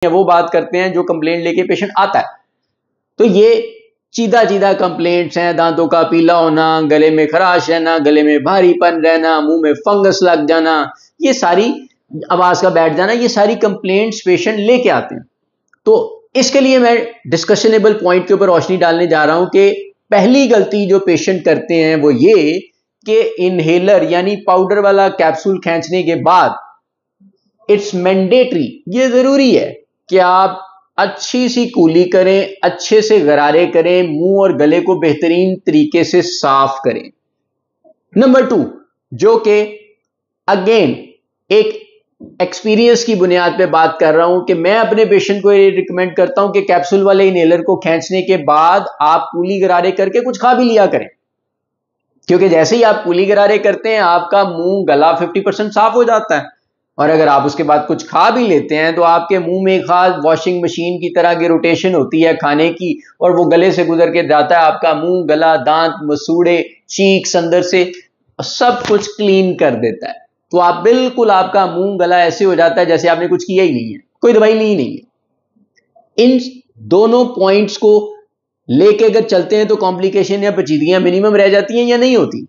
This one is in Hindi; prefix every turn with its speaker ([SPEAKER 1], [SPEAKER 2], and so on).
[SPEAKER 1] वो बात करते हैं जो कंप्लेंट लेके पेशेंट आता है। तो ये सीधा सीधा कंप्लेंट्स हैं, दांतों का पीला होना, गले में खराश रहना, गले में भारीपन रहना, मुंह में फंगस लग जाना, ये सारी आवाज का बैठ जाना, ये सारी कंप्लेंट्स पेशेंट लेके आते हैं। तो इसके लिए मैं डिस्कशनेबल पॉइंट के ऊपर रोशनी डालने जा रहा हूं कि पहली गलती जो पेशेंट करते हैं वो ये कि इनहेलर यानी पाउडर वाला कैप्सूल खींचने के बाद इट्स मैंडेटरी, ये जरूरी है कि आप अच्छी सी कूली करें, अच्छे से गरारे करें, मुंह और गले को बेहतरीन तरीके से साफ करें। नंबर 2, जो कि अगेन एक एक्सपीरियंस की बुनियाद पे बात कर रहा हूं कि मैं अपने पेशेंट को ये रिकमेंड करता हूं कि कैप्सूल वाले इनहेलर को खींचने के बाद आप कूली गरारे करके कुछ खा भी लिया करें, क्योंकि जैसे ही आप कूली गरारे करते हैं आपका मुंह गला 50% साफ हो जाता है, और अगर आप उसके बाद कुछ खा भी लेते हैं तो आपके मुंह में खास वॉशिंग मशीन की तरह की रोटेशन होती है खाने की, और वो गले से गुजर के जाता है, आपका मुंह, गला, दांत, मसूड़े, चीक्स अंदर से सब कुछ क्लीन कर देता है। तो आप बिल्कुल, आपका मुंह गला ऐसे हो जाता है जैसे आपने कुछ किया ही नहीं है, कोई दवाई ली ही नहीं है। इन दोनों पॉइंट्स को लेके अगर चलते हैं तो कॉम्प्लिकेशन या पेचीदगियां मिनिमम रह जाती हैं या नहीं होती।